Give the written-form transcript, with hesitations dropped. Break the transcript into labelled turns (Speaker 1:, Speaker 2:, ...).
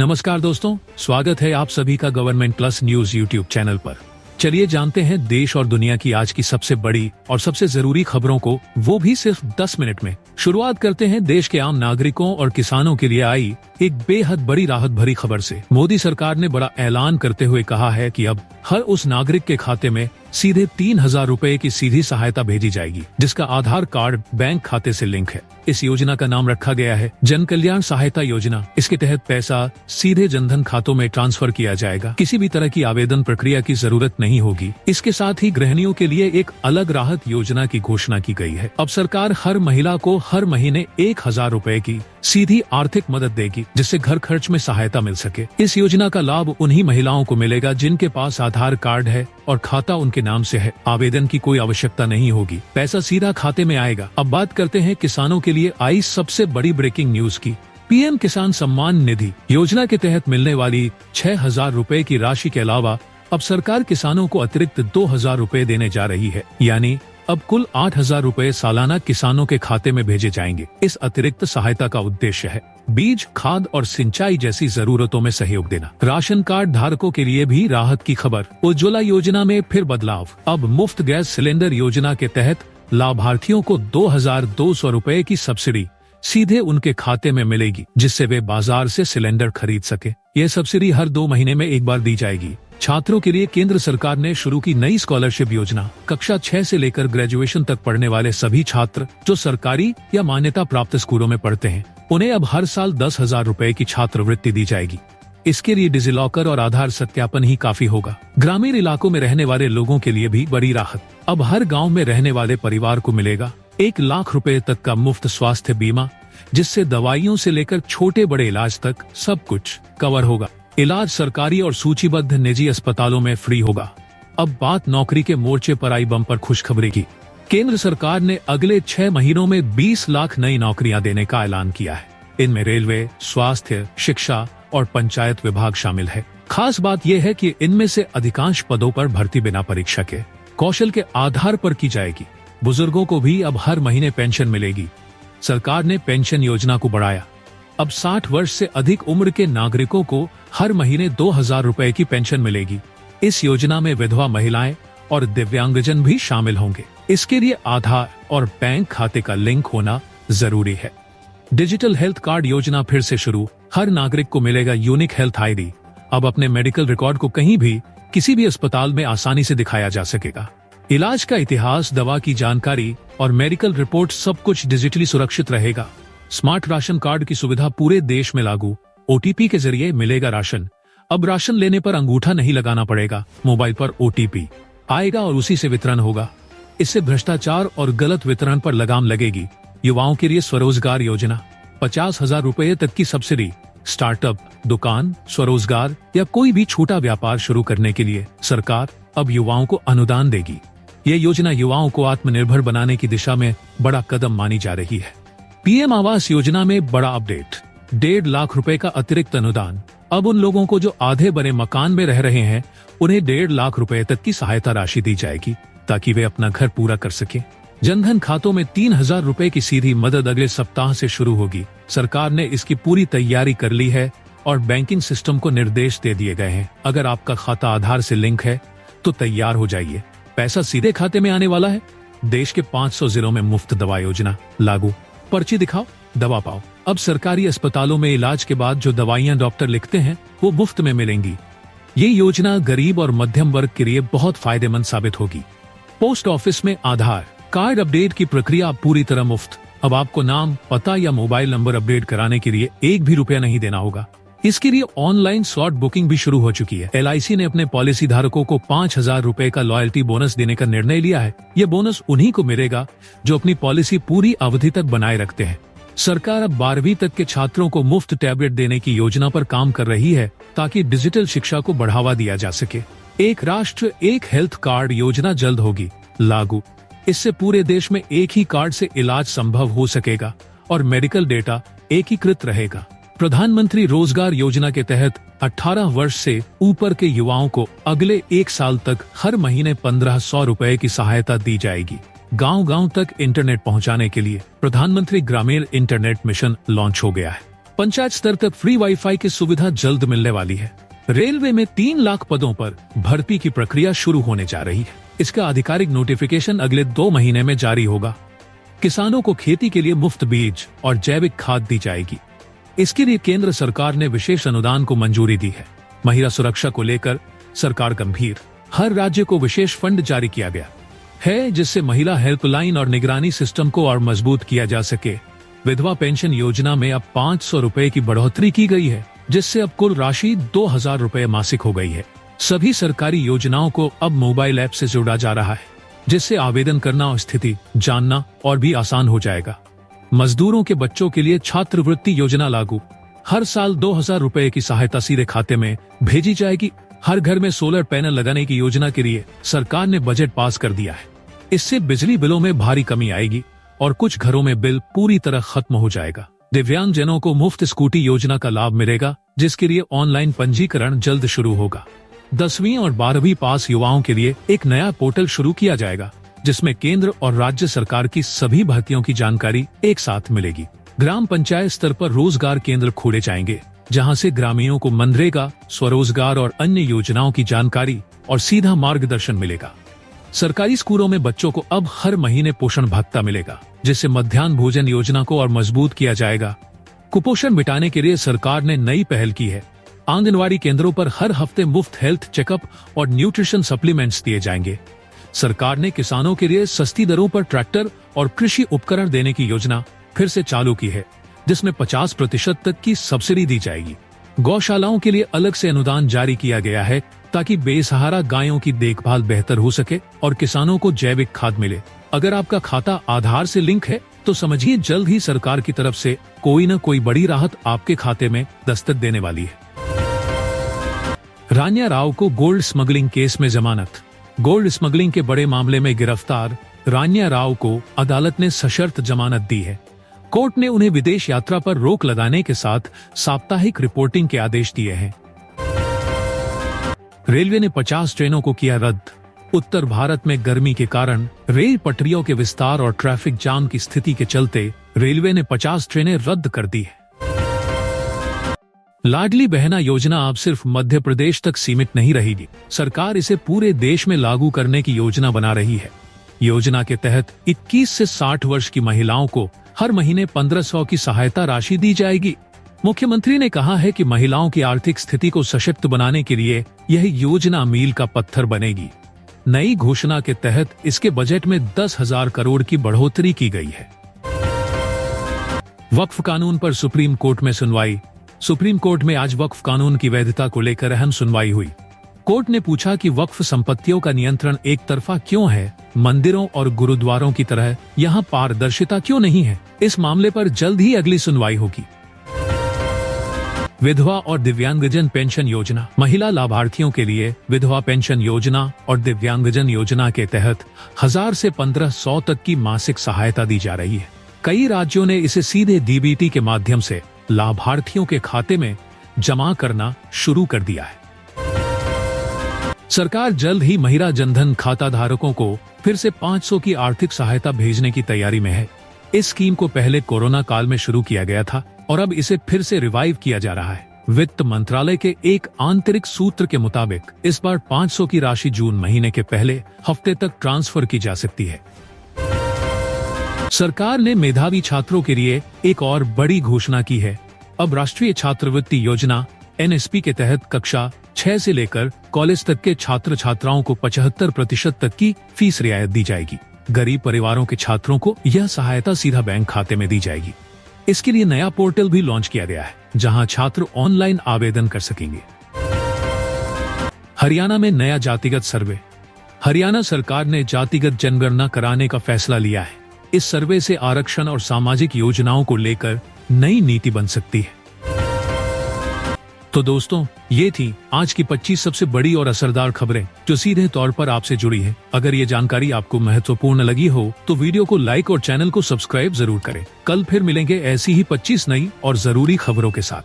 Speaker 1: नमस्कार दोस्तों, स्वागत है आप सभी का government plus news YouTube channel पर। चलिए जानते हैं देश और दुनिया की आज की सबसे बड़ी और सबसे जरूरी खबरों को, वो भी सिर्फ 10 मिनट में। शुरुआत करते हैं देश के आम नागरिकों और किसानों के लिए आई एक बेहद बड़ी राहत भरी खबर से। मोदी सरकार ने बड़ा ऐलान करते हुए कहा है कि अब हर उस नागरिक के खाते में सीधे 3,000 रुपए की सीधी सहायता भेजी जाएगी, जिसका आधार कार्ड बैंक खाते से लिंक है। इस योजना का नाम रखा गया है जन कल्याण सहायता योजना। इसके तहत पैसा सीधे जनधन खातों में ट्रांसफर किया जाएगा। किसी भी तरह की आवेदन प्रक्रिया की जरूरत नहीं होगी। इसके साथ ही गृहिणियों के लिए एक अलग राहत योजना की घोषणा की गई है। अब सरकार हर महिला को हर महीने 1,000 रुपए की सीधी आर्थिक मदद देगी, जिससे घर खर्च में सहायता मिल सके। इस योजना का लाभ उन्हीं महिलाओं को मिलेगा जिनके पास आधार कार्ड है और खाता उनके नाम से है। आवेदन की कोई आवश्यकता नहीं होगी, पैसा सीधा खाते में आएगा। अब बात करते हैं किसानों के लिए आई सबसे बड़ी ब्रेकिंग न्यूज की। पीएम किसान सम्मान निधि योजना के तहत मिलने वाली 6,000 रुपए की राशि के अलावा अब सरकार किसानों को अतिरिक्त 2,000 रुपए देने जा रही है। यानी अब कुल 8,000 रुपए सालाना किसानों के खाते में भेजे जाएंगे। इस अतिरिक्त सहायता का उद्देश्य है बीज, खाद और सिंचाई जैसी जरूरतों में सहयोग देना। राशन कार्ड धारकों के लिए भी राहत की खबर। उज्ज्वला योजना में फिर बदलाव। अब मुफ्त गैस सिलेंडर योजना के तहत लाभार्थियों को 2,200 रुपए की सब्सिडी सीधे उनके खाते में मिलेगी, जिससे वे बाजार से सिलेंडर खरीद सके। यह सब्सिडी हर 2 महीने में एक बार दी जाएगी। छात्रों के लिए केंद्र सरकार ने शुरू की नई स्कॉलरशिप योजना। कक्षा 6 से लेकर ग्रेजुएशन तक पढ़ने वाले सभी छात्र जो सरकारी या मान्यता प्राप्त स्कूलों में पढ़ते हैं, उन्हें अब हर साल 10,000 रुपए की छात्रवृत्ति दी जाएगी। इसके लिए डिजिलॉकर और आधार सत्यापन ही काफी होगा। ग्रामीण इलाकों में रहने वाले लोगों के लिए भी बड़ी राहत। अब हर गाँव में रहने वाले परिवार को मिलेगा 1 लाख रुपए तक का मुफ्त स्वास्थ्य बीमा, जिससे दवाइयों से लेकर छोटे बड़े इलाज तक सब कुछ कवर होगा। इलाज सरकारी और सूचीबद्ध निजी अस्पतालों में फ्री होगा। अब बात नौकरी के मोर्चे पर आई बम्पर खुशखबरी की। केंद्र सरकार ने अगले 6 महीनों में 20 लाख नई नौकरियां देने का ऐलान किया है। इनमें रेलवे, स्वास्थ्य, शिक्षा और पंचायत विभाग शामिल है। खास बात यह है कि इनमें से अधिकांश पदों पर भर्ती बिना परीक्षा के कौशल के आधार पर की जाएगी। बुजुर्गों को भी अब हर महीने पेंशन मिलेगी। सरकार ने पेंशन योजना को बढ़ाया। अब 60 वर्ष से अधिक उम्र के नागरिकों को हर महीने 2,000 रुपए की पेंशन मिलेगी। इस योजना में विधवा महिलाएं और दिव्यांगजन भी शामिल होंगे। इसके लिए आधार और बैंक खाते का लिंक होना जरूरी है। डिजिटल हेल्थ कार्ड योजना फिर से शुरू। हर नागरिक को मिलेगा यूनिक हेल्थ आईडी। अब अपने मेडिकल रिकॉर्ड को कहीं भी किसी भी अस्पताल में आसानी से दिखाया जा सकेगा। इलाज का इतिहास, दवा की जानकारी और मेडिकल रिपोर्ट सब कुछ डिजिटली सुरक्षित रहेगा। स्मार्ट राशन कार्ड की सुविधा पूरे देश में लागू। ओटीपी के जरिए मिलेगा राशन। अब राशन लेने पर अंगूठा नहीं लगाना पड़ेगा, मोबाइल पर ओटीपी आएगा और उसी से वितरण होगा। इससे भ्रष्टाचार और गलत वितरण पर लगाम लगेगी। युवाओं के लिए स्वरोजगार योजना। 50,000 रुपए तक की सब्सिडी। स्टार्टअप, दुकान, स्वरोजगार या कोई भी छोटा व्यापार शुरू करने के लिए सरकार अब युवाओं को अनुदान देगी। ये योजना युवाओं को आत्मनिर्भर बनाने की दिशा में बड़ा कदम मानी जा रही है। पीएम आवास योजना में बड़ा अपडेट। 1.5 लाख रुपए का अतिरिक्त अनुदान। अब उन लोगों को जो आधे बने मकान में रह रहे हैं, उन्हें 1.5 लाख रुपए तक की सहायता राशि दी जाएगी, ताकि वे अपना घर पूरा कर सके। जनधन खातों में 3,000 रुपए की सीधी मदद अगले सप्ताह से शुरू होगी। सरकार ने इसकी पूरी तैयारी कर ली है और बैंकिंग सिस्टम को निर्देश दे दिए गए हैं। अगर आपका खाता आधार से लिंक है तो तैयार हो जाइए, पैसा सीधे खाते में आने वाला है। देश के 500 जिलों में मुफ्त दवा योजना लागू। पर्ची दिखाओ, दवा पाओ। अब सरकारी अस्पतालों में इलाज के बाद जो दवाइयां डॉक्टर लिखते हैं वो मुफ्त में मिलेंगी। ये योजना गरीब और मध्यम वर्ग के लिए बहुत फायदेमंद साबित होगी। पोस्ट ऑफिस में आधार कार्ड अपडेट की प्रक्रिया पूरी तरह मुफ्त। अब आपको नाम, पता या मोबाइल नंबर अपडेट कराने के लिए 1 भी रुपया नहीं देना होगा। इसके लिए ऑनलाइन स्लॉट बुकिंग भी शुरू हो चुकी है। LIC ने अपने पॉलिसी धारकों को 5,000 रुपए का लॉयल्टी बोनस देने का निर्णय लिया है। ये बोनस उन्हीं को मिलेगा जो अपनी पॉलिसी पूरी अवधि तक बनाए रखते हैं। सरकार अब 12वीं तक के छात्रों को मुफ्त टैबलेट देने की योजना पर काम कर रही है, ताकि डिजिटल शिक्षा को बढ़ावा दिया जा सके। एक राष्ट्र एक हेल्थ कार्ड योजना जल्द होगी लागू। इससे पूरे देश में एक ही कार्ड से इलाज संभव हो सकेगा और मेडिकल डेटा एकीकृत रहेगा। प्रधानमंत्री रोजगार योजना के तहत 18 वर्ष से ऊपर के युवाओं को अगले 1 साल तक हर महीने 1,500 रुपए की सहायता दी जाएगी। गांव-गांव तक इंटरनेट पहुंचाने के लिए प्रधानमंत्री ग्रामीण इंटरनेट मिशन लॉन्च हो गया है। पंचायत स्तर तक फ्री वाईफाई की सुविधा जल्द मिलने वाली है। रेलवे में 3 लाख पदों पर भर्ती की प्रक्रिया शुरू होने जा रही है। इसका आधिकारिक नोटिफिकेशन अगले 2 महीने में जारी होगा। किसानों को खेती के लिए मुफ्त बीज और जैविक खाद दी जाएगी। इसके लिए केंद्र सरकार ने विशेष अनुदान को मंजूरी दी है। महिला सुरक्षा को लेकर सरकार गंभीर, हर राज्य को विशेष फंड जारी किया गया है, जिससे महिला हेल्पलाइन और निगरानी सिस्टम को और मजबूत किया जा सके। विधवा पेंशन योजना में अब 500 रुपए की बढ़ोतरी की गई है, जिससे अब कुल राशि 2000 रुपए मासिक हो गई है। सभी सरकारी योजनाओं को अब मोबाइल ऐप से जोड़ा जा रहा है, जिससे आवेदन करना और स्थिति जानना और भी आसान हो जाएगा। मजदूरों के बच्चों के लिए छात्रवृत्ति योजना लागू, हर साल 2000 रुपए की सहायता सीधे खाते में भेजी जाएगी। हर घर में सोलर पैनल लगाने की योजना के लिए सरकार ने बजट पास कर दिया है। इससे बिजली बिलों में भारी कमी आएगी और कुछ घरों में बिल पूरी तरह खत्म हो जाएगा। दिव्यांगजनों को मुफ्त स्कूटी योजना का लाभ मिलेगा, जिसके लिए ऑनलाइन पंजीकरण जल्द शुरू होगा। 10वीं और 12वीं पास युवाओं के लिए एक नया पोर्टल शुरू किया जाएगा, जिसमें केंद्र और राज्य सरकार की सभी भर्तियों की जानकारी एक साथ मिलेगी। ग्राम पंचायत स्तर पर रोजगार केंद्र खोले जाएंगे, जहां से ग्रामीणों को मनरेगा, स्वरोजगार और अन्य योजनाओं की जानकारी और सीधा मार्गदर्शन मिलेगा। सरकारी स्कूलों में बच्चों को अब हर महीने पोषण भत्ता मिलेगा, जिससे मध्याह्न भोजन योजना को और मजबूत किया जाएगा। कुपोषण मिटाने के लिए सरकार ने नई पहल की है। आंगनवाड़ी केंद्रों पर हर हफ्ते मुफ्त हेल्थ चेकअप और न्यूट्रिशन सप्लीमेंट्स दिए जाएंगे। सरकार ने किसानों के लिए सस्ती दरों पर ट्रैक्टर और कृषि उपकरण देने की योजना फिर से चालू की है, जिसमें 50% तक की सब्सिडी दी जाएगी। गौशालाओं के लिए अलग से अनुदान जारी किया गया है, ताकि बेसहारा गायों की देखभाल बेहतर हो सके और किसानों को जैविक खाद मिले। अगर आपका खाता आधार से लिंक है तो समझिए जल्द ही सरकार की तरफ से कोई न कोई बड़ी राहत आपके खाते में दस्तक देने वाली है। रान्या राव को गोल्ड स्मगलिंग केस में जमानत। गोल्ड स्मगलिंग के बड़े मामले में गिरफ्तार रान्या राव को अदालत ने सशर्त जमानत दी है। कोर्ट ने उन्हें विदेश यात्रा पर रोक लगाने के साथ साप्ताहिक रिपोर्टिंग के आदेश दिए हैं। रेलवे ने 50 ट्रेनों को किया रद्द। उत्तर भारत में गर्मी के कारण रेल पटरियों के विस्तार और ट्रैफिक जाम की स्थिति के चलते रेलवे ने 50 ट्रेनें रद्द कर दी है। लाडली बहना योजना अब सिर्फ मध्य प्रदेश तक सीमित नहीं रहेगी। सरकार इसे पूरे देश में लागू करने की योजना बना रही है। योजना के तहत 21 से 60 वर्ष की महिलाओं को हर महीने 1500 की सहायता राशि दी जाएगी। मुख्यमंत्री ने कहा है कि महिलाओं की आर्थिक स्थिति को सशक्त बनाने के लिए यह योजना मील का पत्थर बनेगी। नई घोषणा के तहत इसके बजट में 10,000 करोड़ की बढ़ोतरी की गई है। वक्फ कानून पर सुप्रीम कोर्ट में सुनवाई। सुप्रीम कोर्ट में आज वक्फ कानून की वैधता को लेकर अहम सुनवाई हुई। कोर्ट ने पूछा कि वक्फ संपत्तियों का नियंत्रण एक तरफा क्यों है, मंदिरों और गुरुद्वारों की तरह यहाँ पारदर्शिता क्यों नहीं है। इस मामले पर जल्द ही अगली सुनवाई होगी। विधवा और दिव्यांगजन पेंशन योजना। महिला लाभार्थियों के लिए विधवा पेंशन योजना और दिव्यांगजन योजना के तहत 1000 से 1500 तक की मासिक सहायता दी जा रही है। कई राज्यों ने इसे सीधे डीबीटी के माध्यम से लाभार्थियों के खाते में जमा करना शुरू कर दिया है। सरकार जल्द ही महिला जनधन खाता धारकों को फिर से 500 की आर्थिक सहायता भेजने की तैयारी में है। इस स्कीम को पहले कोरोना काल में शुरू किया गया था और अब इसे फिर से रिवाइव किया जा रहा है। वित्त मंत्रालय के एक आंतरिक सूत्र के मुताबिक इस बार 500 की राशि जून महीने के पहले हफ्ते तक ट्रांसफर की जा सकती है। सरकार ने मेधावी छात्रों के लिए एक और बड़ी घोषणा की है। अब राष्ट्रीय छात्रवृत्ति योजना NSP के तहत कक्षा 6 से लेकर कॉलेज तक के छात्र छात्राओं को 75% तक की फीस रियायत दी जाएगी। गरीब परिवारों के छात्रों को यह सहायता सीधा बैंक खाते में दी जाएगी। इसके लिए नया पोर्टल भी लॉन्च किया गया है, जहां छात्र ऑनलाइन आवेदन कर सकेंगे। हरियाणा में नया जातिगत सर्वे। हरियाणा सरकार ने जातिगत जनगणना कराने का फैसला लिया है। इस सर्वे से आरक्षण और सामाजिक योजनाओं को लेकर नई नीति बन सकती है। तो दोस्तों, ये थी आज की 25 सबसे बड़ी और असरदार खबरें जो सीधे तौर पर आपसे जुड़ी हैं। अगर ये जानकारी आपको महत्वपूर्ण लगी हो तो वीडियो को लाइक और चैनल को सब्सक्राइब जरूर करें। कल फिर मिलेंगे ऐसी ही 25 नई और जरूरी खबरों के साथ।